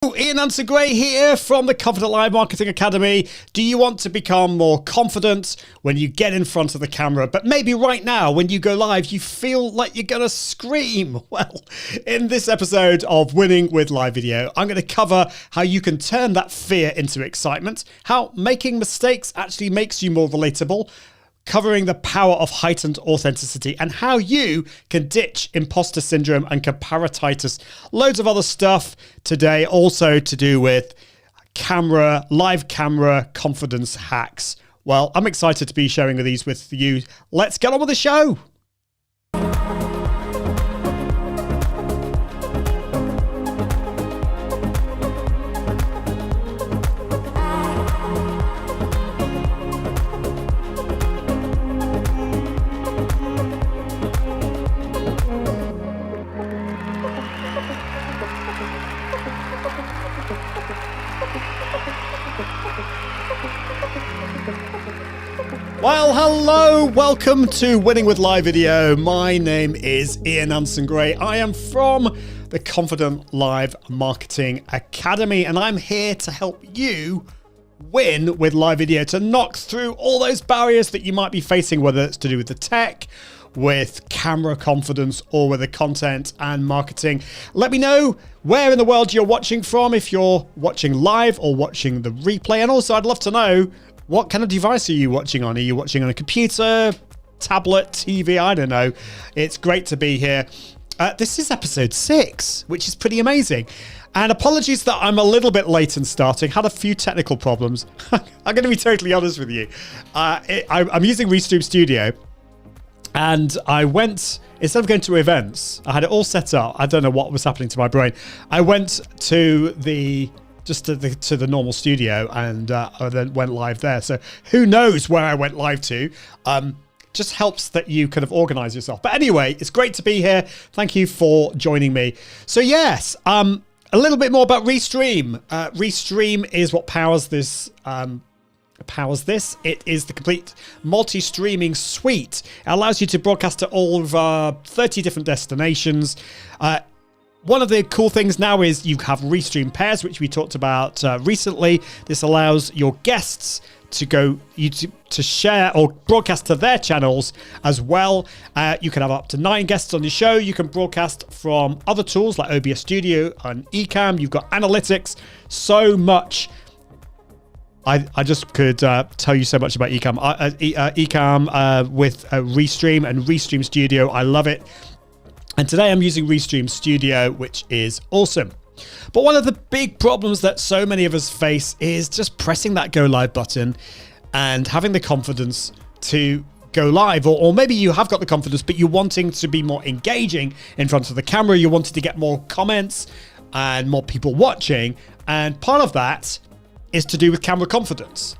Ian Gray here from the Confident Live Marketing Academy. Do you want to become more confident when you get in front of the camera, but maybe right now when you go live, you feel like you're going to scream? Well, in this episode of Winning with Live Video, I'm going to cover how you can turn that fear into excitement, how making mistakes actually makes you more relatable, covering the power of heightened authenticity and how you can ditch imposter syndrome and comparititis. Loads of other stuff today, also to do with live camera confidence hacks. Well, I'm excited to be sharing these with you. Let's get on with the show. Well, hello, welcome to Winning with Live Video. My name is Ian Gray. I am from the Confident Live Marketing Academy, and I'm here to help you win with live video, to knock through all those barriers that you might be facing, whether it's to do with the tech, with camera confidence, or with the content and marketing. Let me know where in the world you're watching from, if you're watching live or watching the replay. And also, I'd love to know, what kind of device are you watching on? Are you watching on a computer, tablet, TV? I don't know. It's great to be here. This is episode 6, which is pretty amazing. And apologies that I'm a little bit late in starting. Had a few technical problems. I'm going to be totally honest with you. I'm using Restream Studio. And I went, instead of going to events, I had it all set up. I don't know what was happening to my brain. I went to the normal studio and I then went live there. So who knows where I went live to. Just helps that you kind of organize yourself. But anyway, it's great to be here. Thank you for joining me. So yes, a little bit more about Restream. Restream is what powers this. It is the complete multi-streaming suite. It allows you to broadcast to all of 30 different destinations. One of the cool things now is you have Restream pairs, which we talked about recently. This allows your guests to to share or broadcast to their channels as well. You can have up to 9 guests on your show. You can broadcast from other tools like OBS Studio and Ecamm. You've got analytics, so much. I just could tell you so much about Ecamm. Ecamm with Restream and Restream Studio. I love it. And today I'm using Restream Studio, which is awesome. But one of the big problems that so many of us face is just pressing that go live button and having the confidence to go live. Or maybe you have got the confidence, but you're wanting to be more engaging in front of the camera. You're wanting to get more comments and more people watching. And part of that is to do with camera confidence.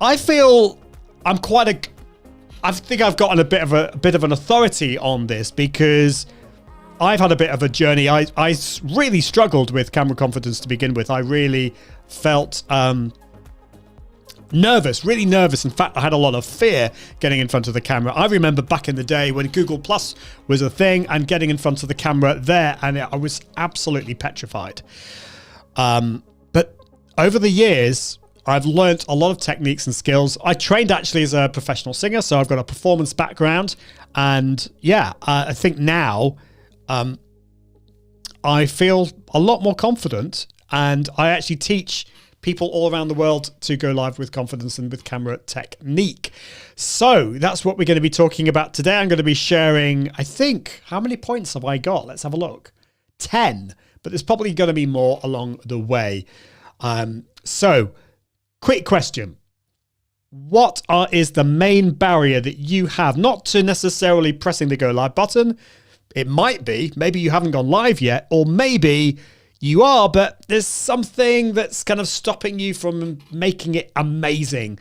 I feel I think I've gotten a bit of an authority on this because I've had a bit of a journey. I really struggled with camera confidence to begin with. I really felt nervous, really nervous. In fact, I had a lot of fear getting in front of the camera. I remember back in the day when Google Plus was a thing and getting in front of the camera there, and I was absolutely petrified. But over the years, I've learned a lot of techniques and skills. I trained actually as a professional singer, so I've got a performance background. And yeah, I think now I feel a lot more confident, and I actually teach people all around the world to go live with confidence and with camera technique. So that's what we're going to be talking about today. I'm going to be sharing, I think, how many points have I got? Let's have a look. 10, but there's probably going to be more along the way. So quick question. What is the main barrier that you have? Not to necessarily pressing the go live button. It might be, maybe you haven't gone live yet, or maybe you are, but there's something that's kind of stopping you from making it amazing,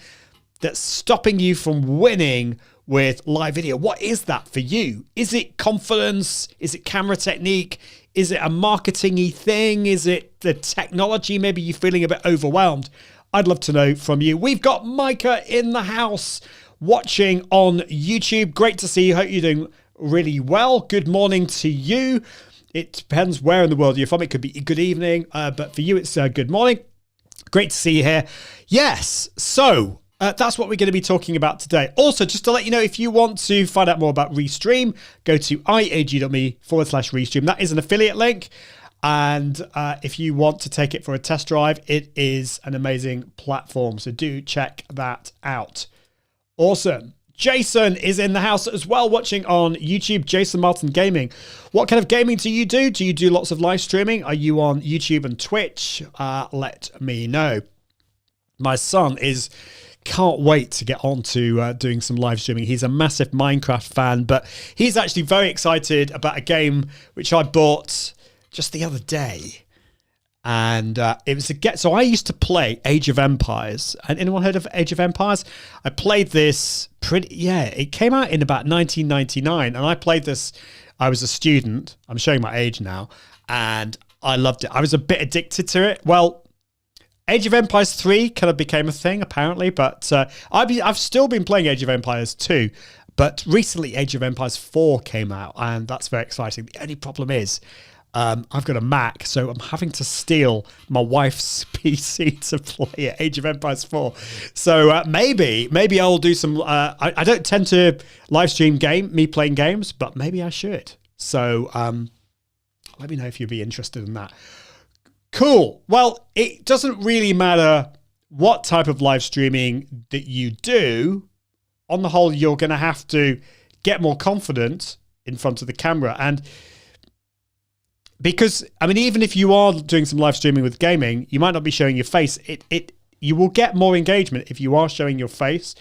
that's stopping you from winning with live video. What is that for you? Is it confidence? Is it camera technique? Is it a marketing-y thing? Is it the technology? Maybe you're feeling a bit overwhelmed. I'd love to know from you. We've got Micah in the house watching on YouTube. Great to see you. Hope you're doing really well. Good morning to you. It depends where in the world you're from. It could be good evening, but for you, it's good morning. Great to see you here. Yes, so that's what we're going to be talking about today. Also, just to let you know, if you want to find out more about Restream, go to iag.me/Restream. That is an affiliate link. And if you want to take it for a test drive, it is an amazing platform. So do check that out. Awesome. Jason is in the house as well, watching on YouTube. Jason Martin Gaming. What kind of gaming do you do? Do you do lots of live streaming? Are you on YouTube and Twitch? Let me know. My son can't wait to get on to doing some live streaming. He's a massive Minecraft fan, but he's actually very excited about a game which I bought just the other day. And it was so I used to play Age of Empires. And anyone heard of Age of Empires? I played this it came out in about 1999. And I played this, I was a student. I'm showing my age now. And I loved it. I was a bit addicted to it. Well, Age of Empires 3 kind of became a thing, apparently. But I've still been playing Age of Empires 2. But recently, Age of Empires 4 came out. And that's very exciting. The only problem is, I've got a Mac, so I'm having to steal my wife's PC to play Age of Empires 4. So maybe I'll do some. I don't tend to live stream me playing games, but maybe I should. So let me know if you'd be interested in that. Cool. Well, it doesn't really matter what type of live streaming that you do. On the whole, you're going to have to get more confident in front of the camera. And because, I mean, even if you are doing some live streaming with gaming, you might not be showing your face. You will get more engagement if you are showing your face.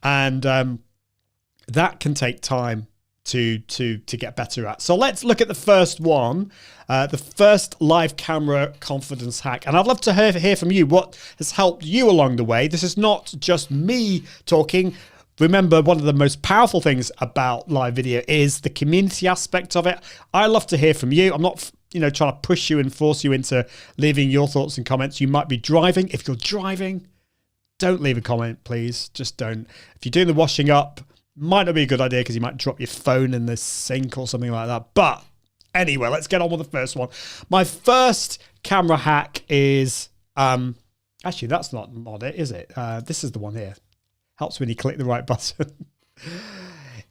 And that can take time to get better at. So let's look at the first one, the first live camera confidence hack. And I'd love to hear from you what has helped you along the way. This is not just me talking. Remember, one of the most powerful things about live video is the community aspect of it. I love to hear from you. I'm not, trying to push you and force you into leaving your thoughts and comments. You might be driving. If you're driving, don't leave a comment, please. Just don't. If you're doing the washing up, might not be a good idea because you might drop your phone in the sink or something like that. But anyway, let's get on with the first one. My first camera hack is, actually, that's not it, is it? This is the one here. Helps when you click the right button.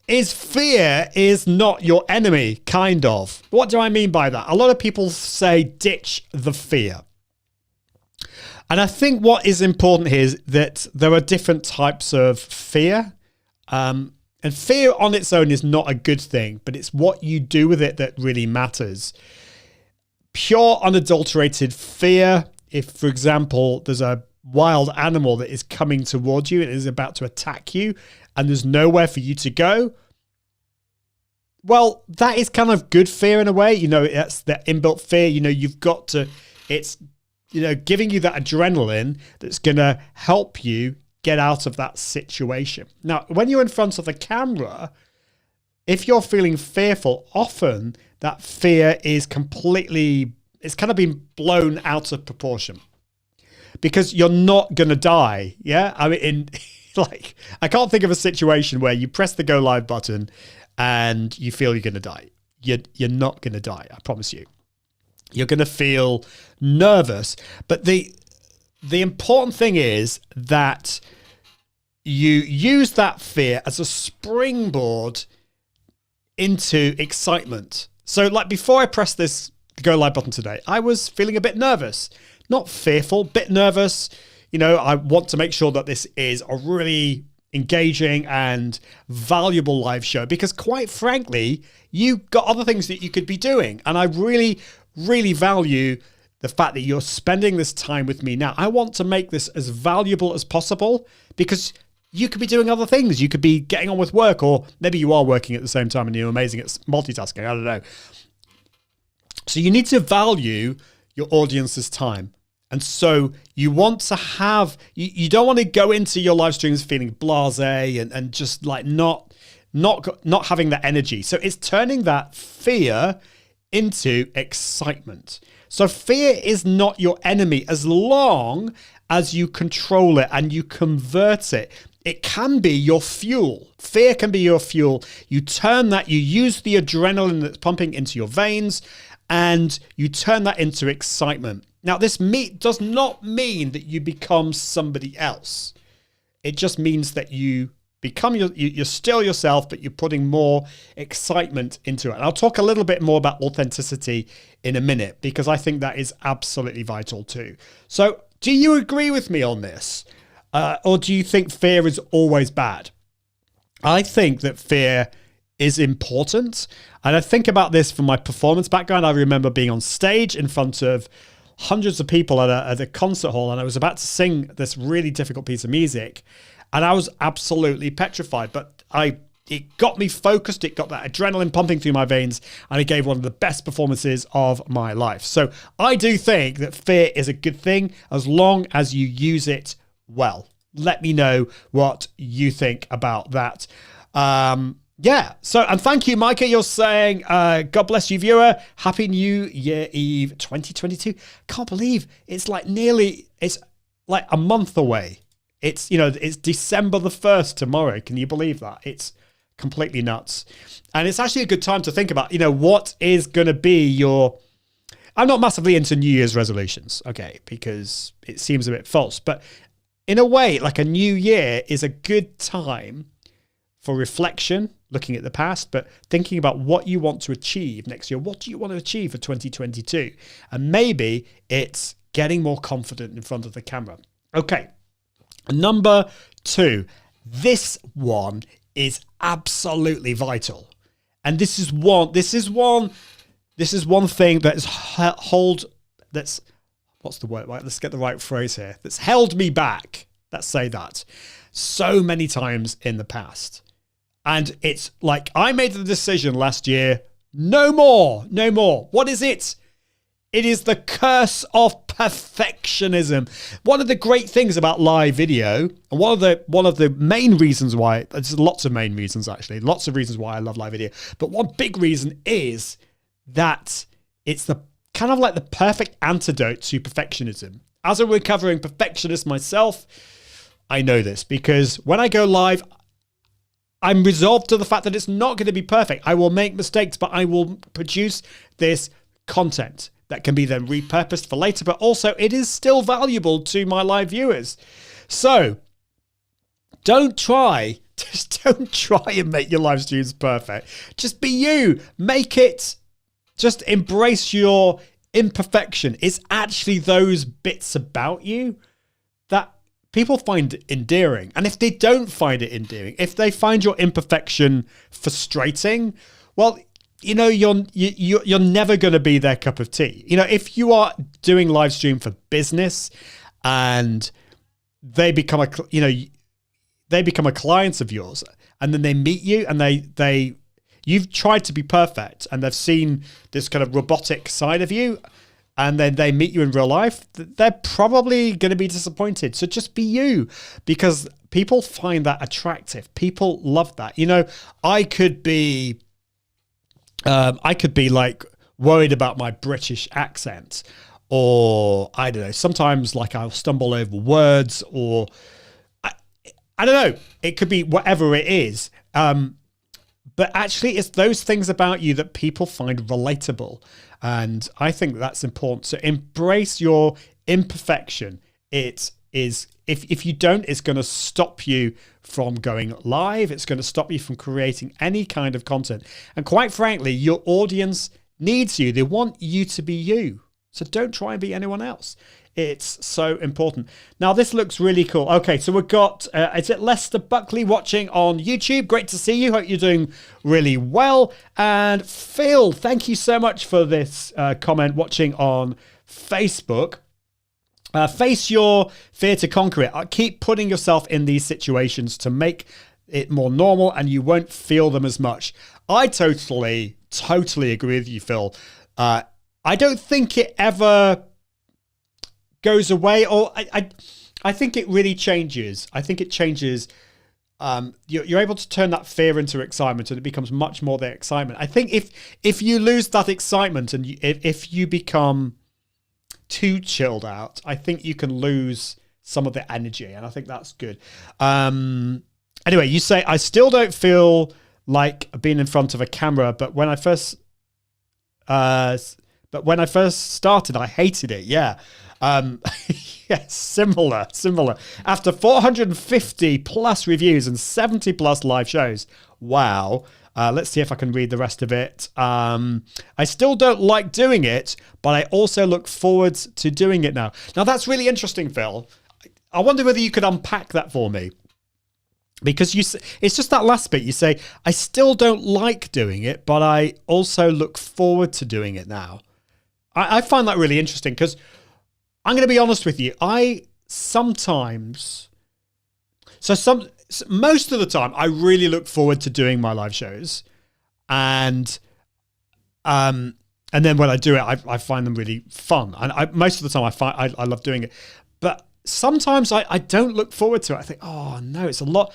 Fear is not your enemy, kind of. What do I mean by that? A lot of people say ditch the fear. And I think what is important here is that there are different types of fear. And fear on its own is not a good thing, but it's what you do with it that really matters. Pure, unadulterated fear, if, for example, there's a wild animal that is coming towards you and is about to attack you and there's nowhere for you to go, well, that is kind of good fear in a way. That's the inbuilt fear. You've got to, it's, giving you that adrenaline that's going to help you get out of that situation. Now, when you're in front of the camera, if you're feeling fearful, often that fear is it's kind of been blown out of proportion. Because you're not going to die, yeah? I mean, I can't think of a situation where you press the go live button and you feel you're going to die. You're not going to die, I promise you. You're going to feel nervous. But the important thing is that you use that fear as a springboard into excitement. So, before I pressed the go live button today, I was feeling a bit nervous. Not fearful, bit nervous. I want to make sure that this is a really engaging and valuable live show because, quite frankly, you've got other things that you could be doing. And I really, really value the fact that you're spending this time with me now. I want to make this as valuable as possible because you could be doing other things. You could be getting on with work, or maybe you are working at the same time and you're amazing at multitasking. I don't know. So you need to value your audience's time. And so you want to have, you don't want to go into your live streams feeling blasé and just not having that energy. So it's turning that fear into excitement. So fear is not your enemy as long as you control it and you convert it. It can be your fuel. Fear can be your fuel. You turn that, you use the adrenaline that's pumping into your veins and you turn that into excitement. Now, this does not mean that you become somebody else. It just means that you become you're still yourself, but you're putting more excitement into it. And I'll talk a little bit more about authenticity in a minute, because I think that is absolutely vital too. So do you agree with me on this? Or do you think fear is always bad? I think that fear is important. And I think about this from my performance background. I remember being on stage in front of hundreds of people at a concert hall, and I was about to sing this really difficult piece of music, and I was absolutely petrified, but it got me focused. It got that adrenaline pumping through my veins, and it gave one of the best performances of my life. So I do think that fear is a good thing as long as you use it well. Let me know what you think about that. Yeah. So, and thank you, Micah. You're saying, God bless you, viewer. Happy New Year Eve 2022. Can't believe it's like a month away. It's December the 1st tomorrow. Can you believe that? It's completely nuts. And it's actually a good time to think about, what is going to be I'm not massively into New Year's resolutions, okay, because it seems a bit false. But in a way, like a new year is a good time for reflection, looking at the past, but thinking about what you want to achieve next year. What do you want to achieve for 2022? And maybe it's getting more confident in front of the camera. Okay. Number 2, this one is absolutely vital. And this is one thing that's what's the word? Right, let's get the right phrase here. That's held me back. Let's say that so many times in the past. And it's like, I made the decision last year, no more. What is it? It is the curse of perfectionism. One of the great things about live video, and one of the main reasons why, there's lots of main reasons actually, lots of reasons why I love live video, but one big reason is that it's the kind of like the perfect antidote to perfectionism. As a recovering perfectionist myself, I know this, because when I go live, I'm resolved to the fact that it's not going to be perfect. I will make mistakes, but I will produce this content that can be then repurposed for later, but also it is still valuable to my live viewers. So don't try and make your live streams perfect. Just be you. Make it, just embrace your imperfection. It's actually those bits about you that people find endearing. And if they don't find it endearing, if they find your imperfection frustrating, well, you're never going to be their cup of tea. If you are doing live stream for business and they become a client of yours, and then they meet you and you've tried to be perfect, and they've seen this kind of robotic side of you, and then they meet you in real life, they're probably going to be disappointed. So just be you, because people find that attractive. People love that. I could be like worried about my British accent, or I don't know, sometimes like I'll stumble over words, or I don't know, it could be whatever it is. But actually it's those things about you that people find relatable. And I think that's important. So embrace your imperfection. It is, if you don't, it's going to stop you from going live. It's going to stop you from creating any kind of content. And quite frankly, your audience needs you. They want you to be you. So don't try and be anyone else. It's so important. Now, this looks really cool. Okay, so we've got, is it Lester Buckley watching on YouTube? Great to see you. Hope you're doing really well. And Phil, thank you so much for this comment watching on Facebook. Face your fear to conquer it. Keep putting yourself in these situations to make it more normal, and you won't feel them as much. I totally agree with you, Phil. I don't think it ever goes away, or I think it really changes. I think it changes. You're able to turn that fear into excitement, and it becomes much more the excitement. I think if you lose that excitement, and if you become too chilled out, I think you can lose some of the energy, and I think that's good. Anyway, you say, I still don't feel like being in front of a camera, but when I first But when I first started, I hated it. Yeah. Yeah, similar. After 450 plus reviews and 70 plus live shows. Wow. Let's see if I can read the rest of it. I still don't like doing it, but I also look forward to doing it now. Now, that's really interesting, Phil. I wonder whether you could unpack that for me. Because it's just that last bit. You say, I still don't like doing it, but I also look forward to doing it now. I find that really interesting because I'm going to be honest with you. Most of the time, I really look forward to doing my live shows. And then when I do it, I find them really fun. And most of the time, I love doing it. But sometimes I don't look forward to it. I think, oh no, it's a lot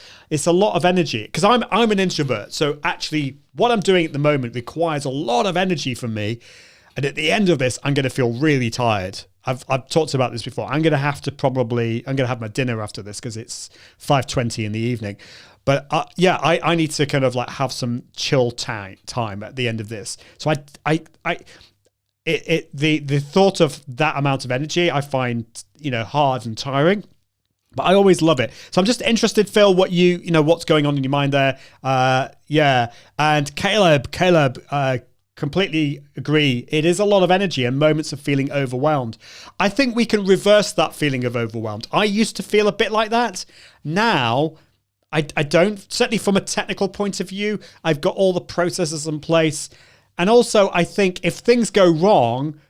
of energy because I'm an introvert. So actually what I'm doing at the moment requires a lot of energy from me. And at the end of this, I'm going to feel really tired. I've talked about this before. I'm going to have my dinner after this because it's 5:20 in the evening. But I need to kind of like have some chill time at the end of this. So the thought of that amount of energy I find hard and tiring, but I always love it. So I'm just interested, Phil, what's going on in your mind there. And Caleb, completely agree. It is a lot of energy and moments of feeling overwhelmed. I think we can reverse that feeling of overwhelmed. I used to feel a bit like that. Now I don't, certainly from a technical point of view. I've got all the processes in place. And also, I think if things go wrong,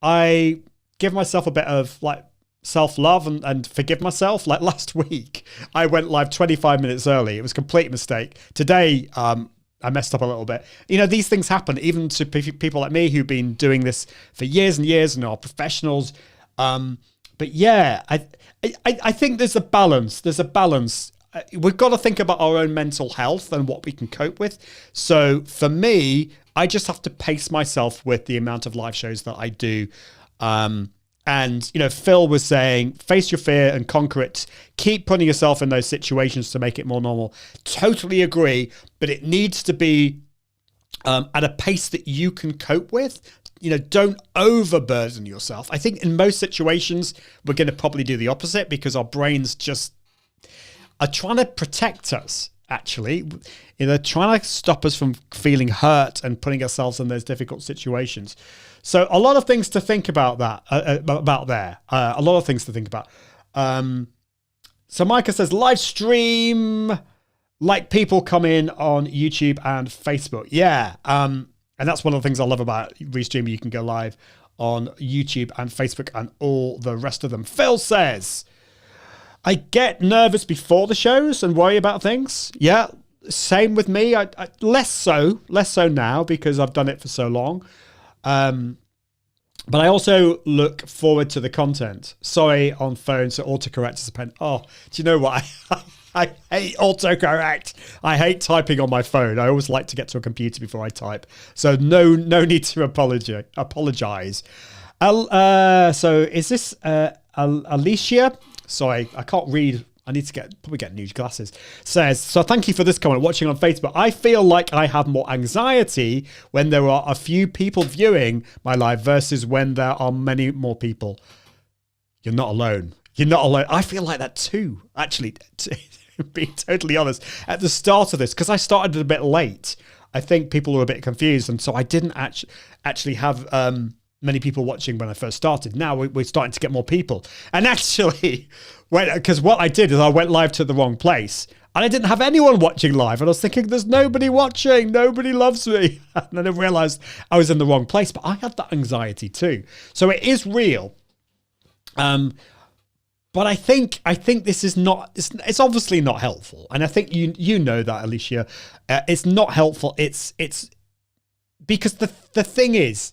I give myself a bit of like self-love and forgive myself. Like last week, I went live 25 minutes early. It was a complete mistake. Today, I messed up a little bit. These things happen even to people like me who've been doing this for years and years and are professionals. But yeah, I think there's a balance. We've got to think about our own mental health and what we can cope with. So for me, I just have to pace myself with the amount of live shows that I do. And Phil was saying, face your fear and conquer it. Keep putting yourself in those situations to make it more normal. Totally agree, but it needs to be at a pace that you can cope with. Don't overburden yourself. I think in most situations, we're going to probably do the opposite because our brains just are trying to protect us, actually. They're trying to stop us from feeling hurt and putting ourselves in those difficult situations. So a lot of things to think about there. A lot of things to think about. So Micah says, live stream like people come in on YouTube and Facebook. Yeah. And that's one of the things I love about Restream. You can go live on YouTube and Facebook and all the rest of them. Phil says, I get nervous before the shows and worry about things. Yeah, same with me. I less so now because I've done it for so long. But I also look forward to the content. Sorry, on phone, so autocorrect is a pen. Oh, do you know what? I hate autocorrect. I hate typing on my phone. I always like to get to a computer before I type. So no need to apologize. So is this Alicia? Sorry, I can't read. I need to probably get new glasses. Says, so thank you for this comment. Watching on Facebook, I feel like I have more anxiety when there are a few people viewing my live versus when there are many more people. You're not alone. I feel like that too, actually, to be totally honest. At the start of this, because I started a bit late, I think people were a bit confused. And so I didn't actually have many people watching when I first started. Now we're starting to get more people. And actually, because what I did is I went live to the wrong place and I didn't have anyone watching live. And I was thinking, there's nobody watching. Nobody loves me. And then I realized I was in the wrong place. But I had that anxiety too. So it is real. But I think this is not, it's obviously not helpful. And I think you know that, Alicia. It's not helpful. It's because the thing is,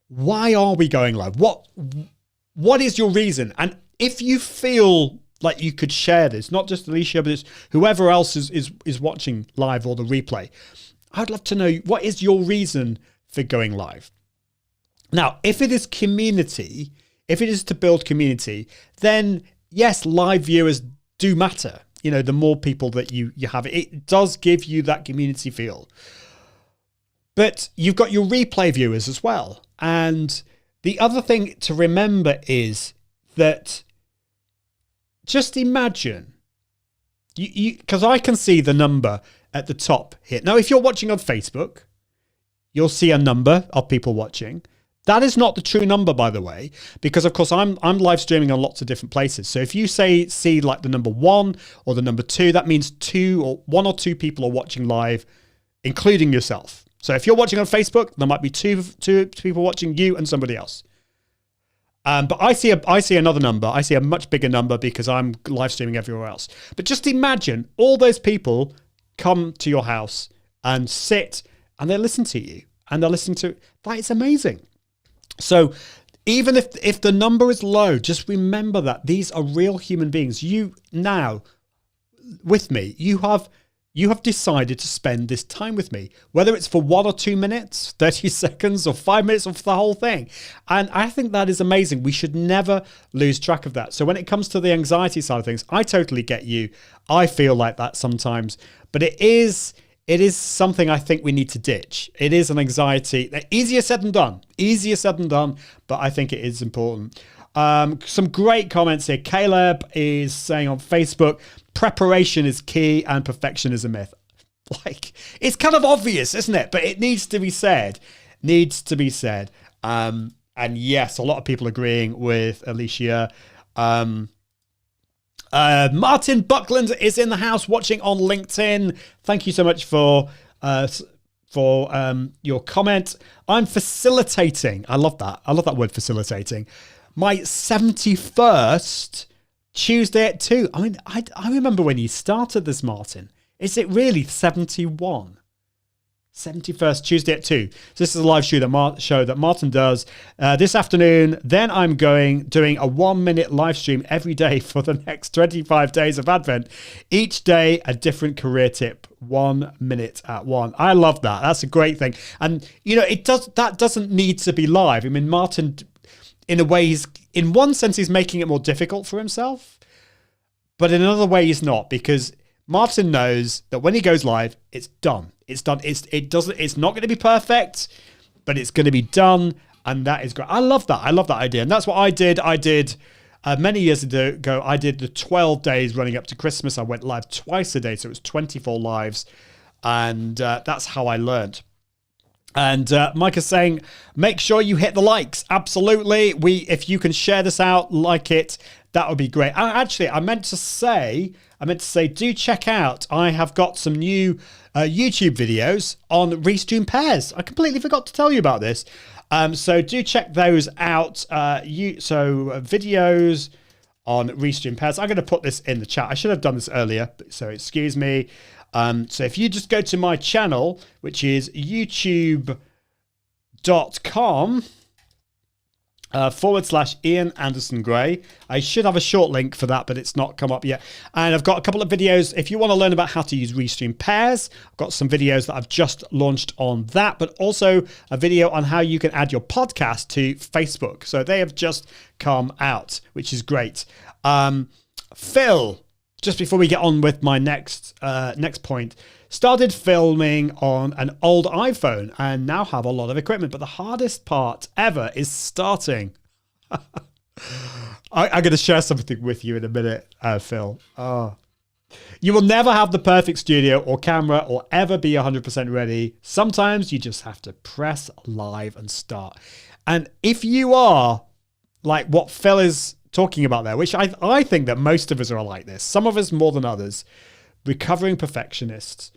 why are we going live? What is your reason? And if you feel like you could share this, not just Alicia, but it's whoever else is watching live or the replay, I'd love to know, what is your reason for going live? Now, if it is community, if it is to build community, then yes, live viewers do matter. The more people that you have, it does give you that community feel. But you've got your replay viewers as well. And The other thing to remember is that just imagine, because I can see the number at the top here. Now, if you're watching on Facebook, you'll see a number of people watching. That is not the true number, by the way, because of course I'm live streaming on lots of different places. So if you see like the number 1 or the number 2, that means 1 or 2 people are watching live, including yourself. So if you're watching on Facebook, there might be two people watching, you and somebody else. But I see another number. I see a much bigger number because I'm live streaming everywhere else. But just imagine all those people come to your house and sit and they listen to you and they're listening to that. It's amazing. So even if the number is low, just remember that these are real human beings. You now, with me, you have decided to spend this time with me, whether it's for 1 or 2 minutes, 30 seconds or 5 minutes or for the whole thing. And I think that is amazing. We should never lose track of that. So when it comes to the anxiety side of things, I totally get you. I feel like that sometimes, but it is something I think we need to ditch. It is an anxiety. Easier said than done, but I think it is important. Some great comments here. Caleb is saying on Facebook, preparation is key and perfection is a myth. Like, it's kind of obvious, isn't it? But it needs to be said. And yes, a lot of people agreeing with Alicia. Martin Buckland is in the house watching on LinkedIn. Thank you so much for your comment. I'm facilitating. I love that. I love that word, facilitating. My 71st Tuesday at 2. I mean, I remember when you started this, Martin. Is it really 71? 71st Tuesday at 2. So this is a live show that Martin does this afternoon. Then I'm doing a 1-minute live stream every day for the next 25 days of Advent. Each day a different career tip, 1 minute at one. I love that. That's a great thing. And you know, that doesn't need to be live. I mean, Martin, in a way, in one sense he's making it more difficult for himself, but in another way he's not, because Martin knows that when he goes live, it's done. It's done. It's not going to be perfect, but it's going to be done, and that is great. I love that. I love that idea, and that's what I did. Many years ago. I did the 12 days running up to Christmas. I went live twice a day, so it was 24 lives, and that's how I learned. And Mike is saying, make sure you hit the likes. Absolutely. If you can share this out, like it, that would be great. I meant to say, do check out, I have got some new YouTube videos on Restream pairs. I completely forgot to tell you about this. So do check those out. Videos on Restream pairs. I'm going to put this in the chat. I should have done this earlier, so excuse me. So if you just go to my channel, which is youtube.com /Ian Anderson Gray. I should have a short link for that, but it's not come up yet. And I've got a couple of videos. If you want to learn about how to use Restream pairs, I've got some videos that I've just launched on that, but also a video on how you can add your podcast to Facebook. So they have just come out, which is great. Phil, just before we get on with my next point, started filming on an old iPhone and now have a lot of equipment. But the hardest part ever is starting. I'm going to share something with you in a minute, Phil. You will never have the perfect studio or camera or ever be 100% ready. Sometimes you just have to press live and start. And if you are like what Phil is talking about there, which I think that most of us are like this, some of us more than others, recovering perfectionists,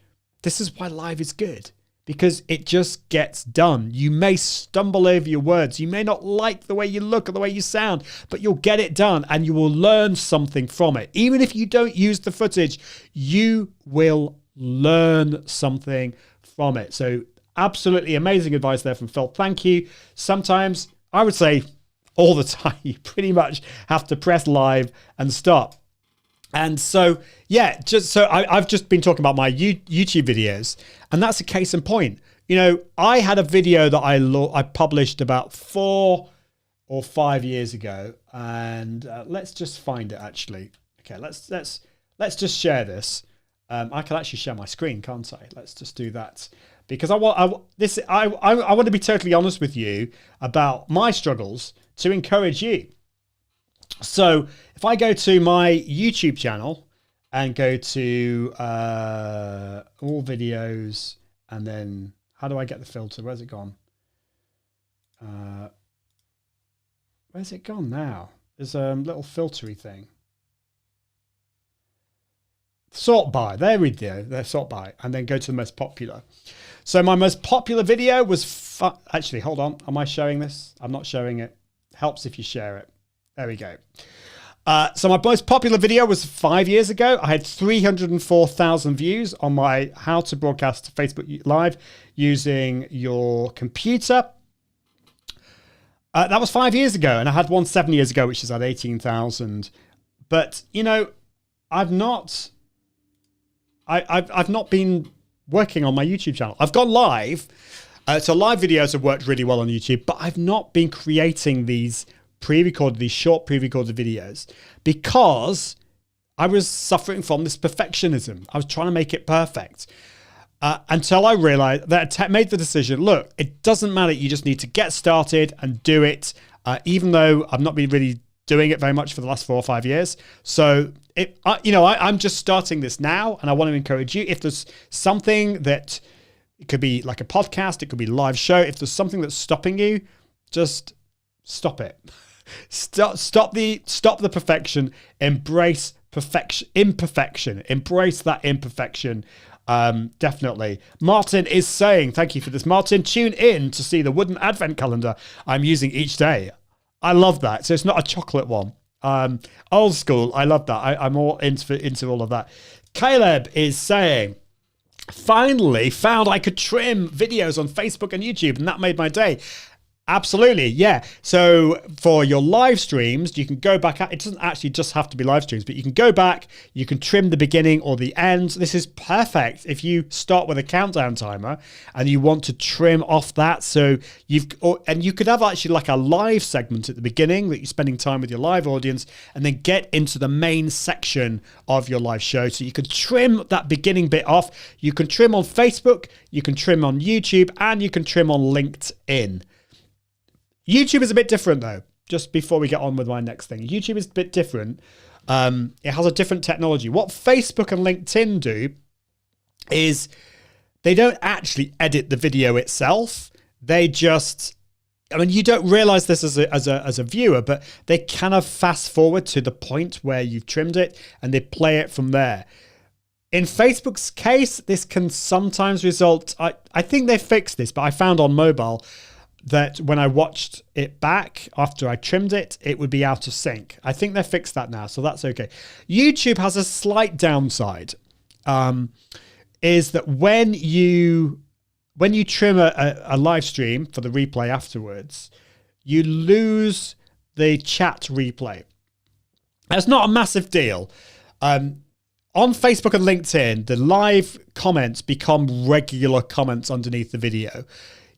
this is why live is good, because it just gets done. You may stumble over your words. You may not like the way you look or the way you sound, but you'll get it done and you will learn something from it. Even if you don't use the footage, you will learn something from it. So absolutely amazing advice there from Phil. Thank you. Sometimes, I would say all the time, you pretty much have to press live and start. And so, yeah, I've just been talking about my YouTube videos, and that's a case in point. You know, I had a video that I published about 4 or 5 years ago, and let's just find it actually. Okay, let's just share this. I can actually share my screen, can't I? Let's just do that. because I want to be totally honest with you about my struggles to encourage you. So if I go to my YouTube channel and go to all videos, and then how do I get the filter? Where's it gone? Where's it gone now? There's a little filtery thing. Sort by. There we go. There, sort by. And then go to the most popular. So my most popular video was... Actually, hold on. Am I showing this? I'm not showing it. Helps if you share it. There we go. So my most popular video was 5 years ago. I had 304,000 views on my how to broadcast Facebook Live using your computer. That was 5 years ago, and I had one 7 years ago, which is at 18,000. But you know, I've not been working on my YouTube channel. I've gone live, so live videos have worked really well on YouTube, but I've not been creating these short pre-recorded videos because I was suffering from this perfectionism. I was trying to make it perfect. Until I realized that I made the decision, look, it doesn't matter. You just need to get started and do it, even though I've not been really doing it very much for the last 4 or 5 years. So, I'm just starting this now, and I want to encourage you. If there's something that, it could be like a podcast, it could be a live show. If there's something that's stopping you, just stop it. Stop the perfection. Embrace imperfection. Embrace that imperfection. Definitely. Martin is saying, thank you for this, Martin, tune in to see the wooden advent calendar I'm using each day. I love that. So it's not a chocolate one. Old school. I love that. I'm all into all of that. Caleb is saying, finally found I could trim videos on Facebook and YouTube, and that made my day. Absolutely, yeah. So for your live streams, you can go back. It doesn't actually just have to be live streams, but you can go back. You can trim the beginning or the end. This is perfect if you start with a countdown timer and you want to trim off that. So and you could have actually like a live segment at the beginning that you're spending time with your live audience, and then get into the main section of your live show. So you can trim that beginning bit off. You can trim on Facebook, you can trim on YouTube, and you can trim on LinkedIn. YouTube is a bit different though, just before we get on with my next thing. YouTube is a bit different. It has a different technology. What Facebook and LinkedIn do is they don't actually edit the video itself. They just, you don't realize this as a viewer, but they kind of fast forward to the point where you've trimmed it and they play it from there. In Facebook's case, this can sometimes result, I think they fixed this, but I found on mobile that when I watched it back after I trimmed it, it would be out of sync. I think they fixed that now, so that's okay. YouTube has a slight downside, is that when you trim a live stream for the replay afterwards, you lose the chat replay. That's not a massive deal. On Facebook and LinkedIn, the live comments become regular comments underneath the video.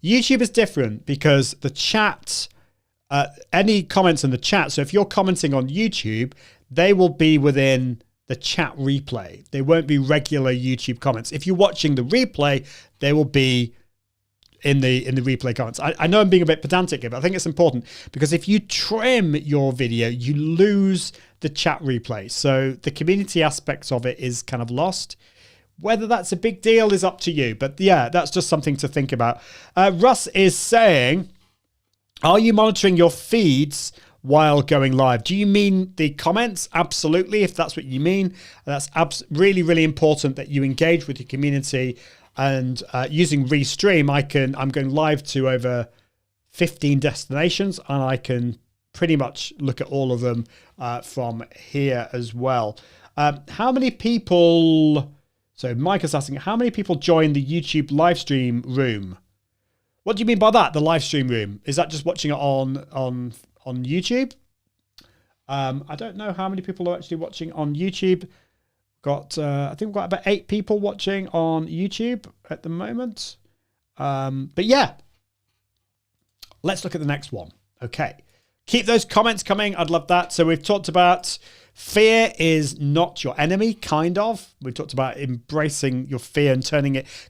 YouTube is different because the chat, any comments in the chat, so if you're commenting on YouTube, they will be within the chat replay. They won't be regular YouTube comments. If you're watching the replay, they will be in the replay comments. I know I'm being a bit pedantic here, but I think it's important because if you trim your video, you lose the chat replay. So the community aspects of it is kind of lost. Whether that's a big deal is up to you. But yeah, that's just something to think about. Russ is saying, are you monitoring your feeds while going live? Do you mean the comments? Absolutely, if that's what you mean. That's really, really important that you engage with your community. And using Restream, I'm going live to over 15 destinations, and I can pretty much look at all of them from here as well. How many people... So Mike is asking, how many people join the YouTube live stream room? What do you mean by that, the live stream room? Is that just watching it on YouTube? I don't know how many people are actually watching on YouTube. I think we've got about 8 people watching on YouTube at the moment. But yeah, let's look at the next one. Okay. Keep those comments coming. I'd love that. So we've talked about Fear is not your enemy, kind of. We talked about embracing your fear and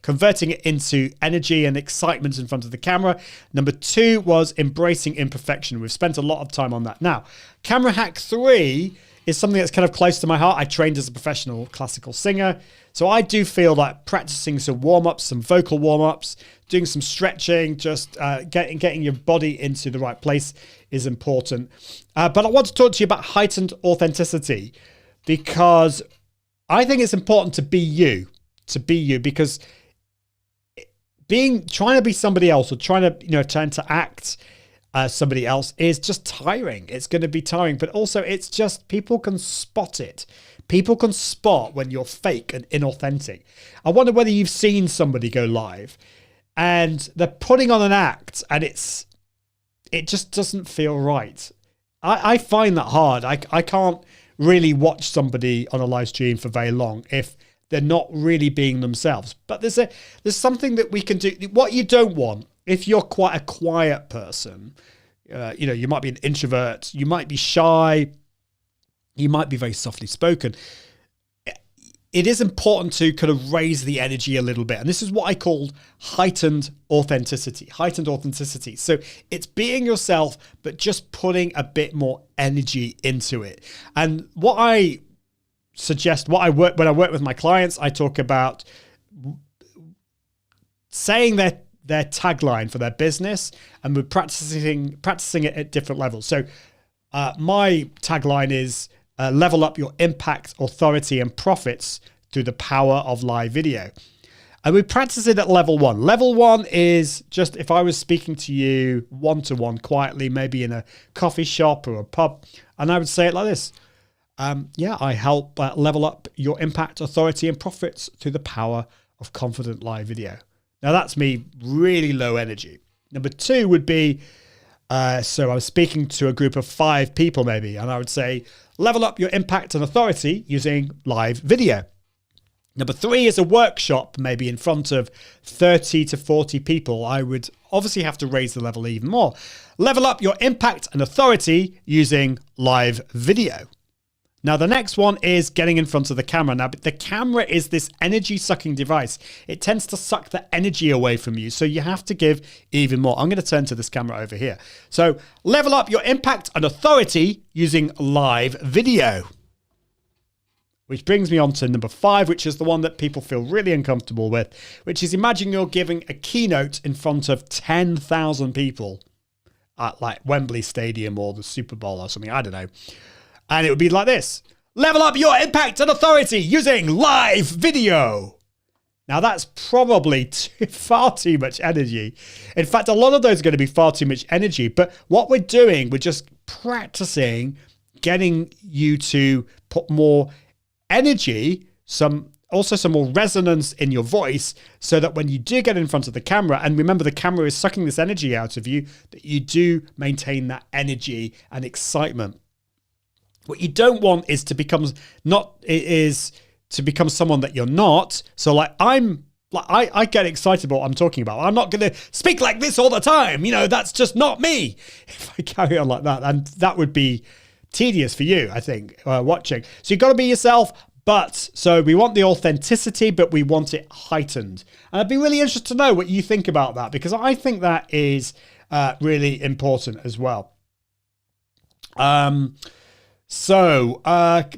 converting it into energy and excitement in front of the camera. Number 2 was embracing imperfection. We've spent a lot of time on that. Now, camera hack 3 is something that's kind of close to my heart. I trained as a professional classical singer. So I do feel like practicing some warm-ups, some vocal warm-ups, doing some stretching, just getting your body into the right place is important. But I want to talk to you about heightened authenticity, because I think it's important to be you, because trying to be somebody else or trying to act somebody else is just tiring. It's going to be tiring, but also it's just, people can spot it. People can spot when you're fake and inauthentic. I wonder whether you've seen somebody go live and they're putting on an act and it just doesn't feel right. I find that hard. I can't really watch somebody on a live stream for very long if they're not really being themselves. But there's something that we can do. What you don't want, if you're quite a quiet person, you might be an introvert, you might be shy, you might be very softly spoken. It is important to kind of raise the energy a little bit. And this is what I called heightened authenticity. So it's being yourself, but just putting a bit more energy into it. And what I suggest, when I work with my clients, I talk about saying their tagline for their business, and we're practicing it at different levels. So my tagline is level up your impact, authority, and profits through the power of live video. And we practice it at level 1. Level 1 is just if I was speaking to you one-to-one quietly, maybe in a coffee shop or a pub, and I would say it like this. I help level up your impact, authority, and profits through the power of confident live video. Now that's me really low energy. Number 2 would be, so I was speaking to a group of 5 people maybe, and I would say, level up your impact and authority using live video. Number 3 is a workshop, maybe in front of 30 to 40 people. I would obviously have to raise the level even more. Level up your impact and authority using live video. Now, the next one is getting in front of the camera. Now, the camera is this energy-sucking device. It tends to suck the energy away from you, so you have to give even more. I'm going to turn to this camera over here. So, level up your impact and authority using live video. Which brings me on to number 5, which is the one that people feel really uncomfortable with, which is imagine you're giving a keynote in front of 10,000 people at like Wembley Stadium or the Super Bowl or something, I don't know. And it would be like this. Level up your impact and authority using live video. Now that's probably far too much energy. In fact, a lot of those are going to be far too much energy. But what we're doing, we're just practicing getting you to put more energy, also some more resonance in your voice, so that when you do get in front of the camera, and remember the camera is sucking this energy out of you, that you do maintain that energy and excitement. What you don't want is to become someone that you're not. So I get excited about what I'm talking about. I'm not going to speak like this all the time. That's just not me. If I carry on like that, and that would be tedious for you, I think, watching. So you've got to be yourself. So we want the authenticity, but we want it heightened. And I'd be really interested to know what you think about that, because I think that is really important as well. So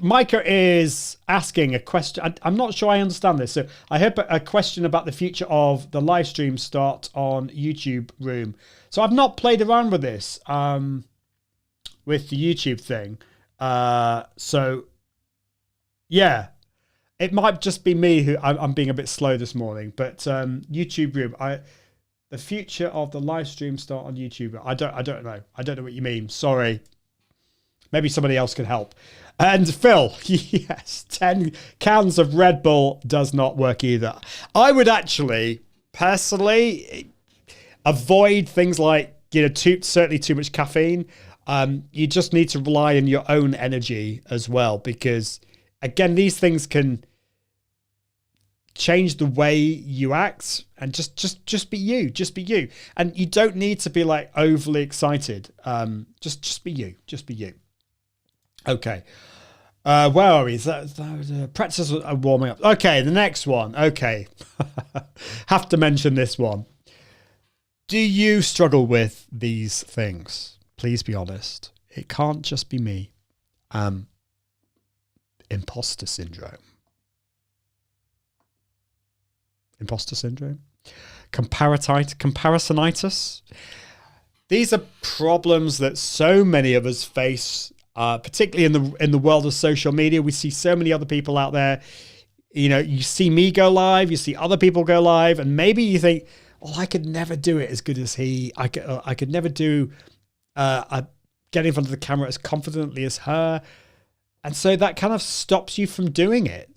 Micah is asking a question. I'm not sure I understand this. So I have a question about the future of the live stream start on YouTube Room. So I've not played around with this with the YouTube thing. So yeah, it might just be me who I'm being a bit slow this morning. But YouTube Room, the future of the live stream start on YouTube. I don't know. I don't know what you mean. Sorry. Maybe somebody else can help. And Phil, yes, 10 cans of Red Bull does not work either. I would actually, personally, avoid things like, certainly too much caffeine. You just need to rely on your own energy as well, because, again, these things can change the way you act, and just be you. Just be you. And you don't need to be like overly excited. Just be you. Just be you. Okay. Where are we? Practice warming up. Okay, the next one. Okay. Have to mention this one. Do you struggle with these things? Please be honest. It can't just be me. Imposter syndrome. Imposter syndrome. Comparisonitis. These are problems that so many of us face, particularly in the world of social media. We see so many other people out there. You know, you see me go live, you see other people go live, and maybe you think, "Oh, I could never do it as good as he. I could never do get in front of the camera as confidently as her," and so that kind of stops you from doing it.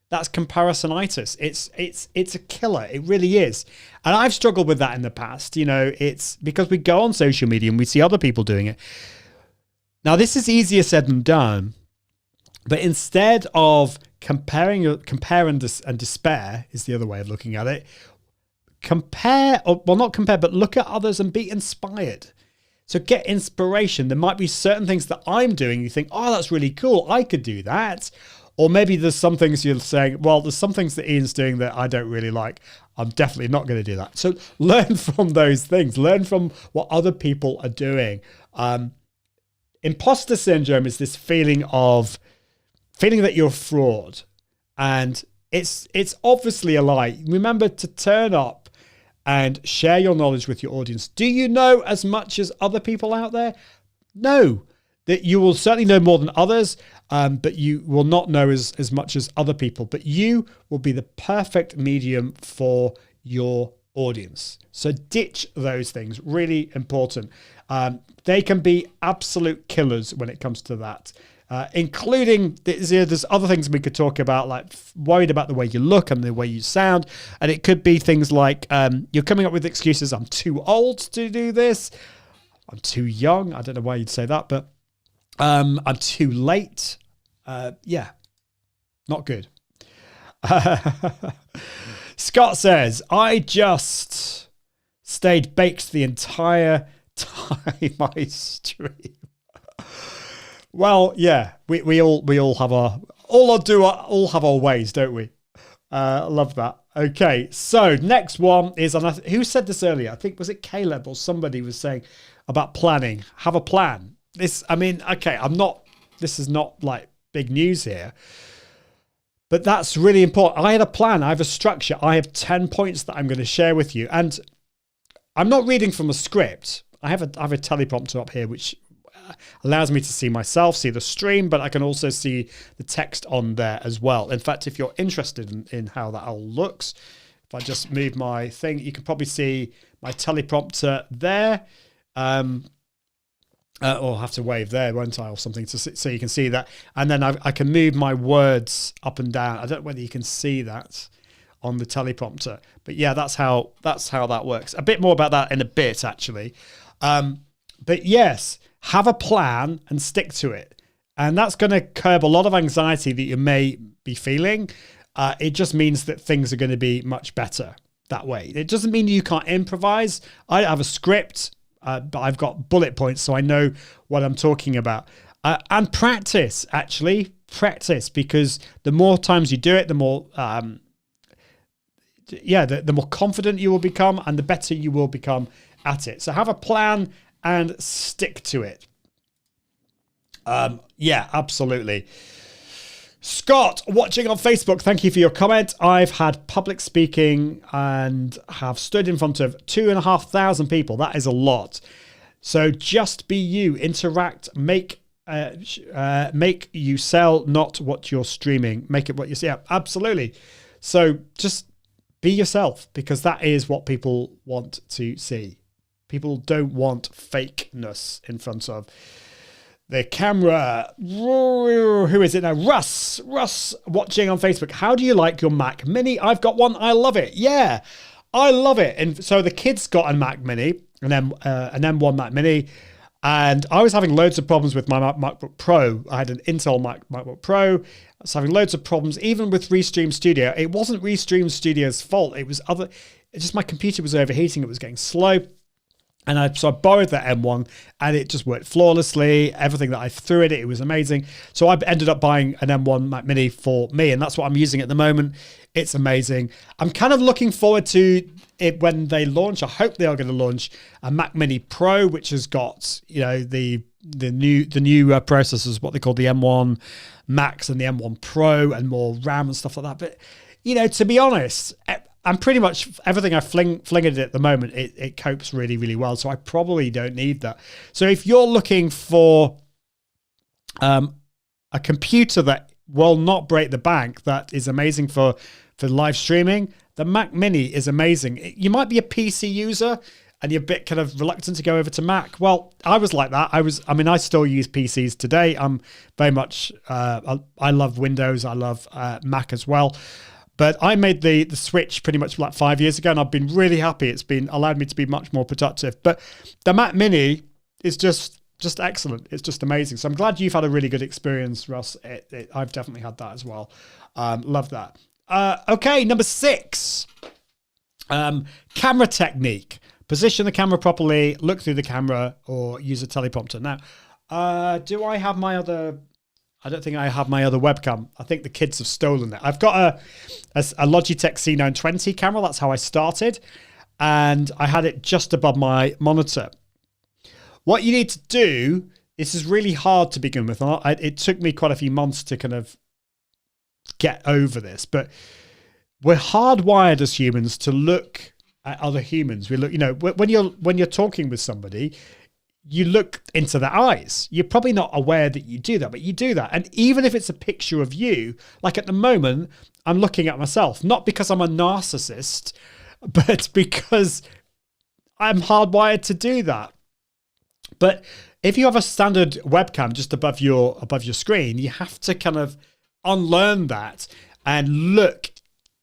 That's comparisonitis. It's a killer. It really is. And I've struggled with that in the past. You know, it's because we go on social media and we see other people doing it. Now, this is easier said than done. But instead of compare and despair is the other way of looking at it. Not compare, but look at others and be inspired. So get inspiration. There might be certain things that I'm doing. You think, oh, that's really cool. I could do that. Or maybe there's some things you're saying, well, there's some things that Ian's doing that I don't really like. I'm definitely not going to do that. So learn from those things. Learn from what other people are doing. Imposter syndrome is this feeling that you're a fraud. And it's obviously a lie. Remember to turn up and share your knowledge with your audience. Do you know as much as other people out there? No. That you will certainly know more than others, but you will not know as much as other people. But you will be the perfect medium for your audience. So ditch those things. Really important. They can be absolute killers when it comes to that. Including, there's other things we could talk about, like worried about the way you look and the way you sound. And it could be things like you're coming up with excuses. I'm too old to do this. I'm too young. I don't know why you'd say that, but I'm too late. Yeah, not good. Scott says, I just stayed baked the entire time I stream. Well, yeah, we all have our ways, don't we? Love that. Okay, so next one is, who said this earlier? I think, was it Caleb or somebody was saying about planning? Have a plan. This is not like big news here, but that's really important. I had a plan. I have a structure. I have 10 points that I'm going to share with you. And I'm not reading from a script. I have a teleprompter up here, which allows me to see myself, see the stream, but I can also see the text on there as well. In fact, if you're interested in how that all looks, if I just move my thing, you can probably see my teleprompter there. Or I'll have to wave there, won't I, or something, so you can see that. And then I can move my words up and down. I don't know whether you can see that on the teleprompter, but yeah, that's how that works. A bit more about that in a bit, actually. But yes, have a plan and stick to it. And that's going to curb a lot of anxiety that you may be feeling. It just means that things are going to be much better that way. It doesn't mean you can't improvise. I have a script. But I've got bullet points, so I know what I'm talking about. And practice, because the more times you do it, the more, the more confident you will become and the better you will become at it. So have a plan and stick to it. Yeah, absolutely. Scott, watching on Facebook, thank you for your comment. I've had public speaking and have stood in front of 2,500 people. That is a lot. So just be you, interact, make you sell, not what you're streaming. Make it what you see. Yeah, absolutely. So just be yourself, because that is what people want to see. People don't want fakeness in front of the camera. Who is it now? Russ watching on Facebook. How do you like your Mac Mini? I've got one. I love it. Yeah, I love it. And so the kids got a Mac Mini, and then an M1 Mac Mini. And I was having loads of problems with my MacBook Pro. I had an Intel MacBook Pro. I was having loads of problems, even with Restream Studio. It wasn't Restream Studio's fault. It was just my computer was overheating. It was getting slow. And so I borrowed that M1 and it just worked flawlessly. Everything that I threw at it, it was amazing. So I ended up buying an M1 Mac Mini for me, and that's what I'm using at the moment. It's amazing. I'm kind of looking forward to it when they launch. I hope they are going to launch a Mac Mini Pro, which has got, you know, the new processors, what they call the M1 Max and the M1 Pro, and more RAM and stuff like that. But, you know, to be honest, I'm pretty much everything I fling at it at the moment, it copes really, really well. So I probably don't need that. So if you're looking for a computer that will not break the bank, that is amazing for live streaming, the Mac Mini is amazing. You might be a PC user and you're a bit kind of reluctant to go over to Mac. Well, I was like that. I mean, I still use PCs today. I'm very much, I love Windows. I love Mac as well. But I made the switch pretty much like 5 years ago, and I've been really happy. It's been allowed me to be much more productive. But the Mac Mini is just excellent. It's just amazing. So I'm glad you've had a really good experience, Russ. I've definitely had that as well. Love that. Okay, number 6. Camera technique. Position the camera properly, look through the camera, or use a teleprompter. Now, do I have my other... I don't think I have my other webcam. I think the kids have stolen it. I've got a Logitech C920 camera. That's how I started. And I had it just above my monitor. What you need to do, this is really hard to begin with. It took me quite a few months to kind of get over this. But we're hardwired as humans to look at other humans. We look, you know, when you're talking with somebody, you look into their eyes. You're probably not aware that you do that, but you do that. And even if it's a picture of you, like at the moment, I'm looking at myself, not because I'm a narcissist, but because I'm hardwired to do that. But if you have a standard webcam just above your screen, you have to kind of unlearn that and look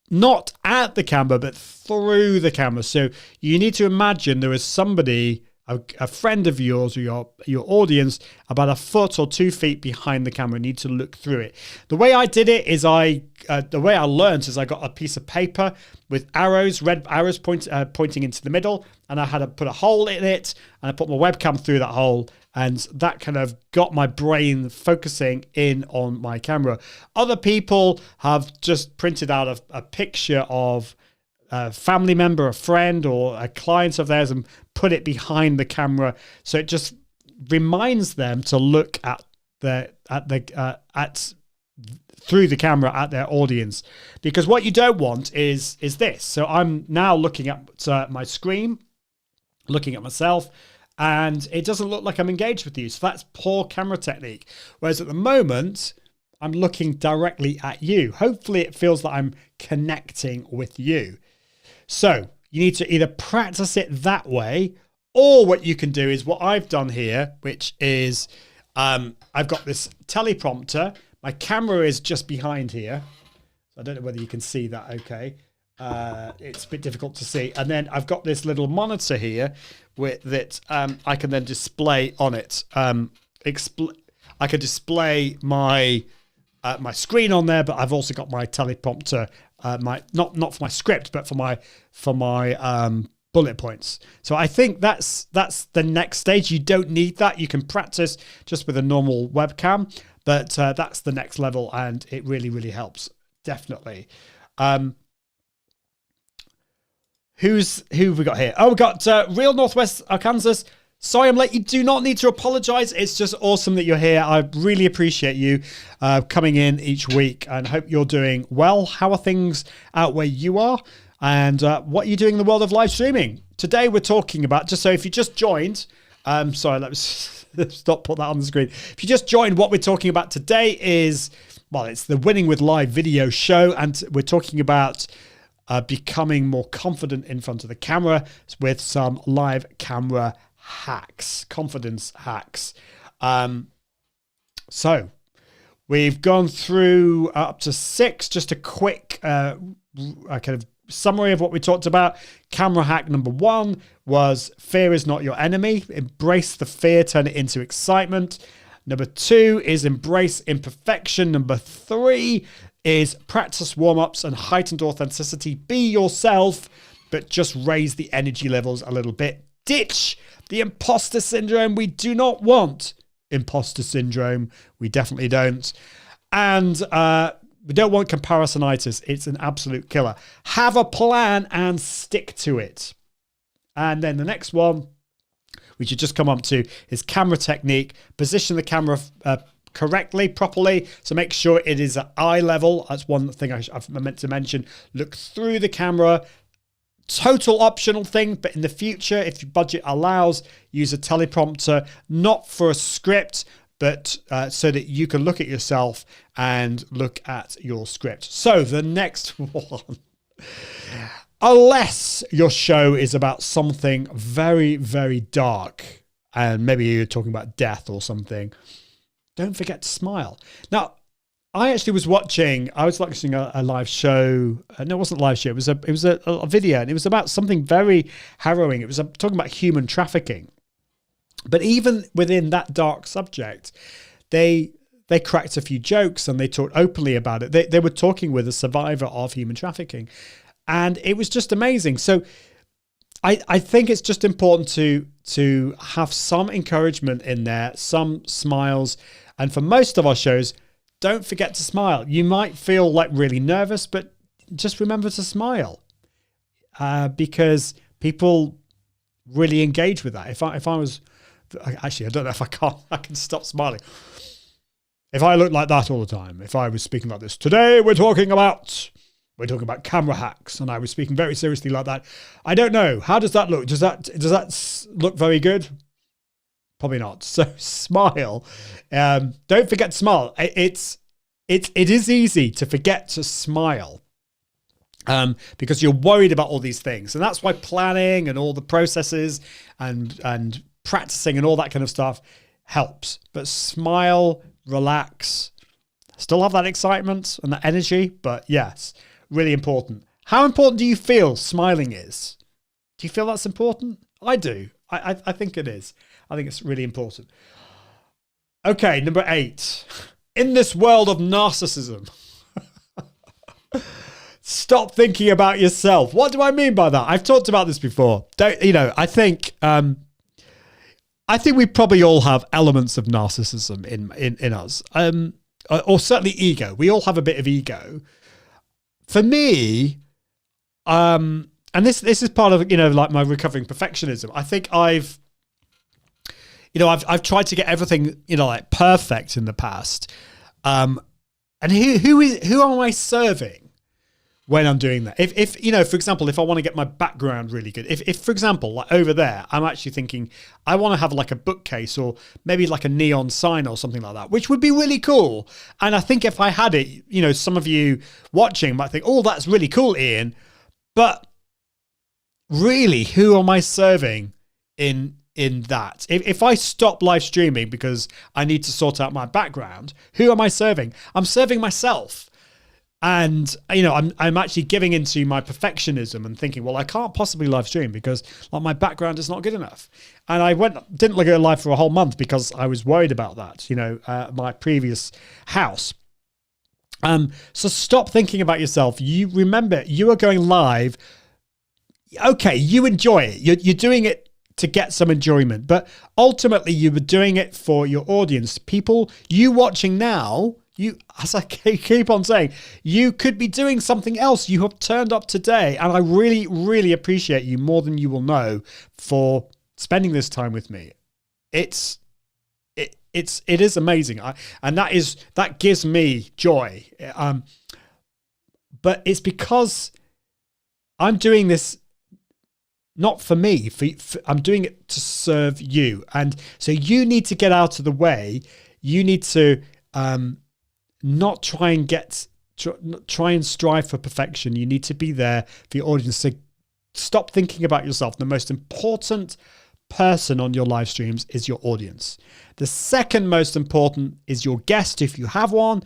not at the camera, but through the camera. So you need to imagine there is somebody, a friend of yours or your audience, about a foot or 2 feet behind the camera. You need to look through it. The way I did it is the way I learned is I got a piece of paper with arrows, red arrows pointing into the middle, and I had to put a hole in it, and I put my webcam through that hole, and that kind of got my brain focusing in on my camera. Other people have just printed out a picture of a family member, a friend, or a client of theirs and put it behind the camera. So it just reminds them to look at through the camera at their audience. Because what you don't want is this. So I'm now looking at my screen, looking at myself, and it doesn't look like I'm engaged with you. So that's poor camera technique. Whereas at the moment, I'm looking directly at you. Hopefully it feels that I'm connecting with you. So you need to either practice it that way, or what you can do is what I've done here, which is I've got this teleprompter. My camera is just behind here. So I don't know whether you can see that okay. It's a bit difficult to see. And then I've got this little monitor here that I can then display on it. I can display my screen on there, but I've also got my teleprompter, not for my script, but for my bullet points. So I think that's the next stage. You don't need that. You can practice just with a normal webcam, but that's the next level, and it really, really helps. Definitely. Who have we got here? Oh, we've got Real Northwest Arkansas. Sorry I'm late. You do not need to apologize. It's just awesome that you're here. I really appreciate you coming in each week, and hope you're doing well. How are things out where you are? And what are you doing in the world of live streaming? Today we're talking about, just so if you just joined, sorry, let's not put that on the screen. If you just joined, what we're talking about today is, well, it's the Winning with Live video show, and we're talking about becoming more confident in front of the camera with some live camera hacks, confidence hacks. So we've gone through up to 6, just a quick kind of summary of what we talked about. Camera hack number 1 was fear is not your enemy. Embrace the fear, turn it into excitement. Number 2 is embrace imperfection. Number 3 is practice warm-ups and heightened authenticity. Be yourself, but just raise the energy levels a little bit. ditch the imposter syndrome. We do not want imposter syndrome. We definitely don't. And we don't want comparititis. It's an absolute killer. Have a plan and stick to it. And then the next one, we should just come up to, is camera technique. Position the camera correctly, properly. So make sure it is at eye level. That's one thing I've meant to mention. Look through the camera. Total optional thing, but in the future, if your budget allows, use a teleprompter, not for a script, but so that you can look at yourself and look at your script. So the next one, unless your show is about something very, very dark, and maybe you're talking about death or something, don't forget to smile. Now, I actually was watching a live show. No, it wasn't a live show. It was a video, and it was about something very harrowing. It was talking about human trafficking. But even within that dark subject, they cracked a few jokes and they talked openly about it. They were talking with a survivor of human trafficking, and it was just amazing. So I think it's just important to have some encouragement in there, some smiles, and for most of our shows, don't forget to smile. You might feel like really nervous, but just remember to smile because people really engage with that. If I was, actually, I don't know if I can stop smiling. If I looked like that all the time, if I was speaking like this, today we're talking about camera hacks, and I was speaking very seriously like that, I don't know. How does that look? Does that look very good? Probably not. So smile. Don't forget to smile. It is easy to forget to smile because you're worried about all these things. And that's why planning and all the processes and practicing and all that kind of stuff helps. But smile, relax, still have that excitement and that energy. But yes, really important. How important do you feel smiling is? Do you feel that's important? I do. I think it is. I think it's really important. Okay, number 8. In this world of narcissism, stop thinking about yourself. What do I mean by that? I've talked about this before. I think we probably all have elements of narcissism in us, or certainly ego. We all have a bit of ego. For me, and this is part of like my recovering perfectionism. I think I've tried to get everything, like perfect in the past. And who am I serving when I'm doing that? If for example, if I want to get my background really good, if for example, like over there, I'm actually thinking I want to have like a bookcase or maybe like a neon sign or something like that, which would be really cool. And I think if I had it, some of you watching might think, oh, that's really cool, Ian. But really, who am I serving in that? If I stop live streaming because I need to sort out my background, who am I serving? I'm serving myself. And I'm actually giving into my perfectionism and thinking, well, I can't possibly live stream because like my background is not good enough. And I didn't go live for a whole month because I was worried about that, my previous house. So stop thinking about yourself. You remember you are going live. Okay, you enjoy it. You're doing it to get some enjoyment, but ultimately you were doing it for your audience. People, you watching now, as I keep on saying, you could be doing something else. You have turned up today, and I really, really appreciate you more than you will know for spending this time with me. It is amazing, and that gives me joy. But it's because I'm doing this not for me. I'm doing it to serve you, and so you need to get out of the way. You need to not try and strive for perfection. You need to be there for your audience. So stop thinking about yourself. The most important person on your live streams is your audience. The second most important is your guest, if you have one,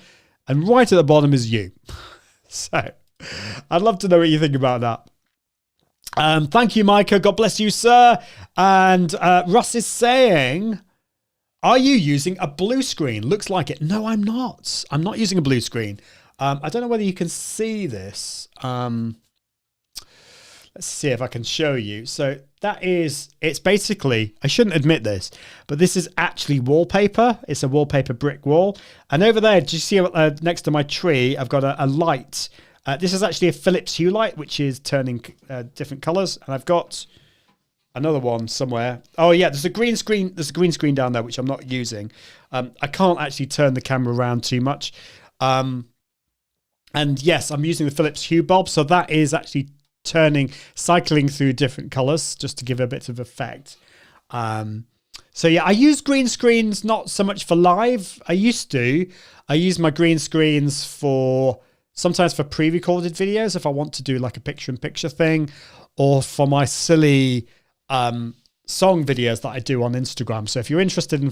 and right at the bottom is you. So I'd love to know what you think about that. Thank you, Micah. God bless you, sir. And Russ is saying, are you using a blue screen? Looks like it. No, I'm not. I'm not using a blue screen. I don't know whether you can see this. Let's see if I can show you. So it's basically, I shouldn't admit this, but this is actually wallpaper. It's a wallpaper brick wall. And over there, do you see next to my tree, I've got a light. This is actually a Philips Hue light, which is turning different colors. And I've got another one somewhere. Oh yeah, there's a green screen. There's a green screen down there, which I'm not using. I can't actually turn the camera around too much. And yes, I'm using the Philips Hue bulb. So that is actually cycling through different colors just to give a bit of effect. So yeah, I use green screens, not so much for live. I used to. I use my green screens sometimes for pre-recorded videos if I want to do like a picture-in-picture thing, or for my silly song videos that I do on Instagram. So if you're interested in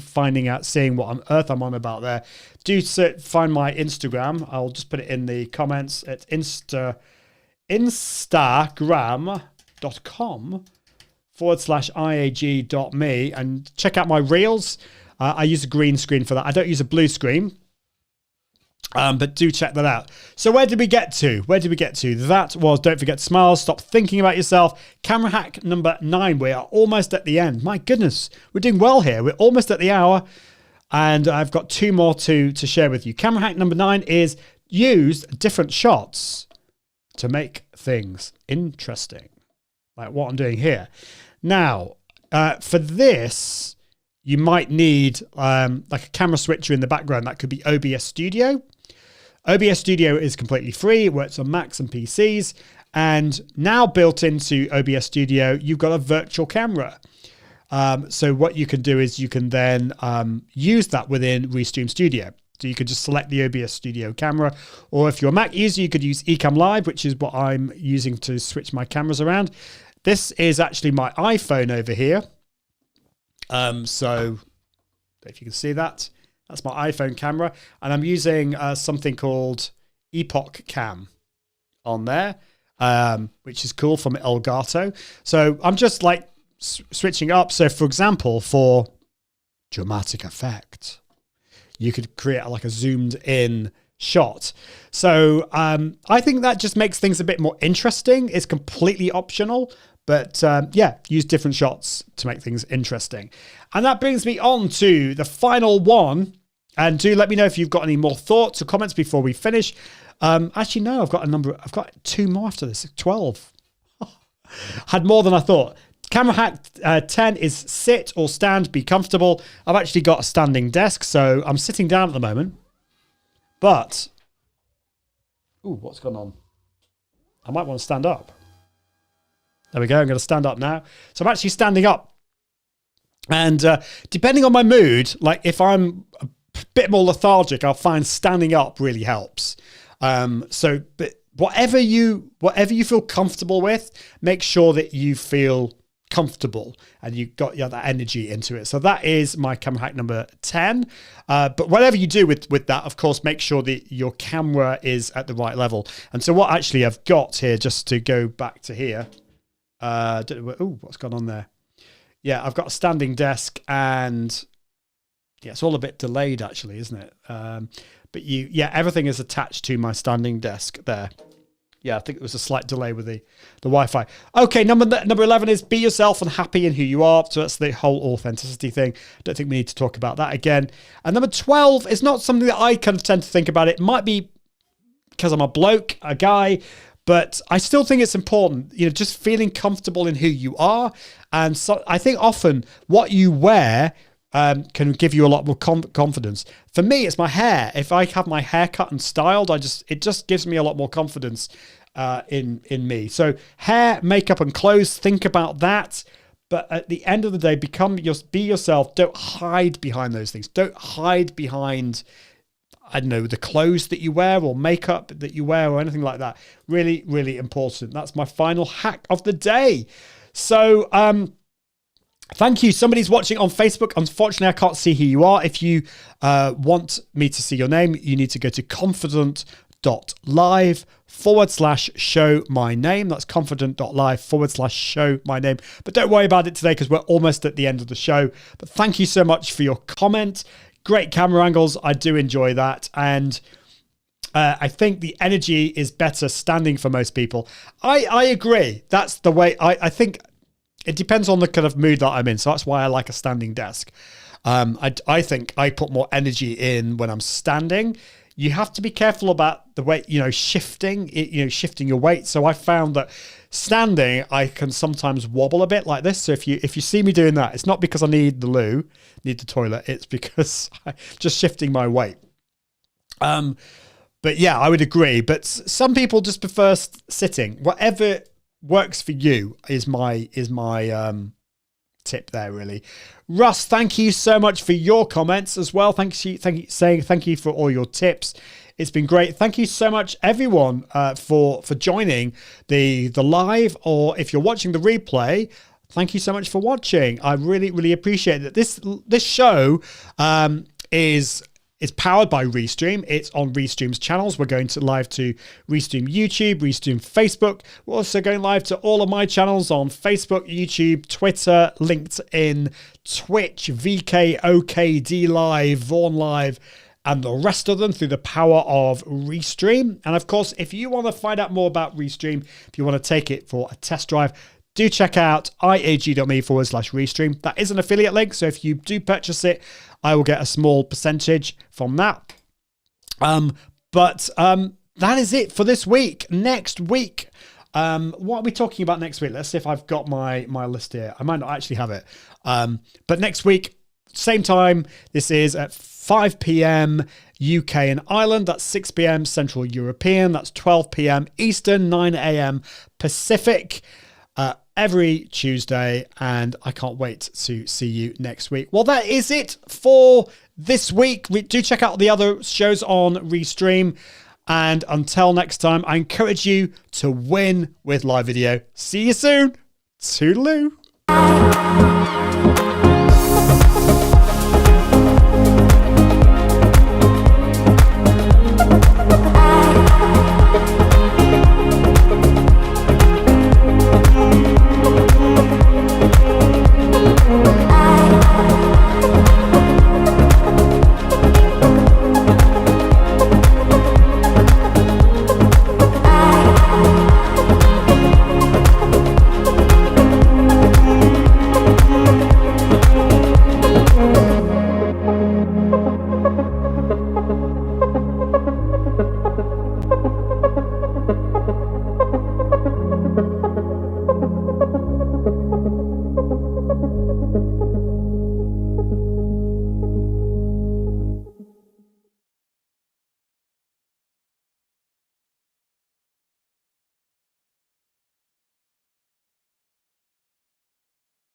seeing what on earth I'm on about there, do find my Instagram. I'll just put it in the comments. It's instagram.com/iag.me and check out my reels. I use a green screen for that. I don't use a blue screen, but do check that out. So where did we get to? That was don't forget to smile, stop thinking about yourself. Camera hack number 9. We are almost at the end. My goodness, we're doing well here. We're almost at the hour, and I've got 2 more to share with you. Camera hack number 9 is use different shots to make things interesting, like what I'm doing here. Now, for this, you might need like a camera switcher in the background. That could be OBS Studio. OBS Studio is completely free. It works on Macs and PCs. And now built into OBS Studio, you've got a virtual camera. So what you can do is you can then use that within Restream Studio. So you could just select the OBS Studio camera, or if you're a Mac user, you could use Ecamm Live, which is what I'm using to switch my cameras around. This is actually my iPhone over here. So if you can see that, that's my iPhone camera, and I'm using something called Epoch Cam on there, which is cool, from Elgato. So I'm just like switching up. So for example, for dramatic effect, you could create like a zoomed in shot. So I think that just makes things a bit more interesting. It's completely optional, but yeah, use different shots to make things interesting. And that brings me on to the final one. And do let me know if you've got any more thoughts or comments before we finish. Actually, no, I've got 2 more after this. 12. Had more than I thought. Camera hack 10 is sit or stand, be comfortable. I've actually got a standing desk, so I'm sitting down at the moment. But, ooh, what's going on? I might want to stand up. There we go. I'm going to stand up now. So I'm actually standing up. And depending on my mood, like if I'm a bit more lethargic, I'll find standing up really helps. But whatever you feel comfortable with, make sure that you feel comfortable and you got that energy into it. So that is my camera hack number 10. But whatever you do with that, of course, make sure that your camera is at the right level. And so what actually I've got here, just to go back to here. Oh, what's gone on there? Yeah, I've got a standing desk, and yeah, it's all a bit delayed actually, isn't it? But everything is attached to my standing desk there. Yeah, I think it was a slight delay with the Wi-Fi. Okay, number 11 is be yourself and happy in who you are. So that's the whole authenticity thing. Don't think we need to talk about that again. And number 12 is not something that I kind of tend to think about. It might be because I'm a bloke, a guy, but I still think it's important, just feeling comfortable in who you are. And so I think often what you wear can give you a lot more confidence. For me, it's my hair. If I have my hair cut and styled, it just gives me a lot more confidence in me. So hair, makeup, and clothes, think about that. But at the end of the day, be yourself. Don't hide behind those things. Don't hide behind, I don't know, the clothes that you wear or makeup that you wear or anything like that. Really, really important. That's my final hack of the day. So, thank you. Somebody's watching on Facebook. Unfortunately, I can't see who you are. If you want me to see your name, you need to go to confident.live/show my name. That's confident.live/show my name. But don't worry about it today because we're almost at the end of the show. But thank you so much for your comment. Great camera angles. I do enjoy that. And I think the energy is better standing for most people. I agree. That's the way. I think it depends on the kind of mood that I'm in. So that's why I like a standing desk. I think I put more energy in when I'm standing. You have to be careful about the weight, shifting your weight. So I found that standing, I can sometimes wobble a bit like this. So if you see me doing that, it's not because I need the toilet. It's because I'm just shifting my weight. But yeah, I would agree. But some people just prefer sitting. Whatever works for you is my tip there, really. Russ, thank you so much for your comments as well. Thank you for all your tips. It's been great. Thank you so much, everyone, for joining the live, or if you're watching the replay. Thank you so much for watching. I really, really appreciate it. This show is powered by Restream. It's on Restream's channels. We're going live to Restream YouTube, Restream Facebook. We're also going live to all of my channels on Facebook, YouTube, Twitter, LinkedIn, Twitch, VK, OKD Live, Vaughn Live, and the rest of them through the power of Restream. And of course, if you want to find out more about Restream, if you want to take it for a test drive, do check out iag.me/Restream. That is an affiliate link. So if you do purchase it, I will get a small percentage from that. But that is it for this week. Next week, what are we talking about next week? Let's see if I've got my list here. I might not actually have it. But next week, same time, this is at 5 p.m. UK and Ireland. That's 6 p.m. Central European. That's 12 p.m. Eastern, 9 a.m. Pacific. Every Tuesday, and I can't wait to see you next week. Well, that is it for this week. Do check out the other shows on Restream, and until next time, I encourage you to win with live video. See you soon. Toodaloo.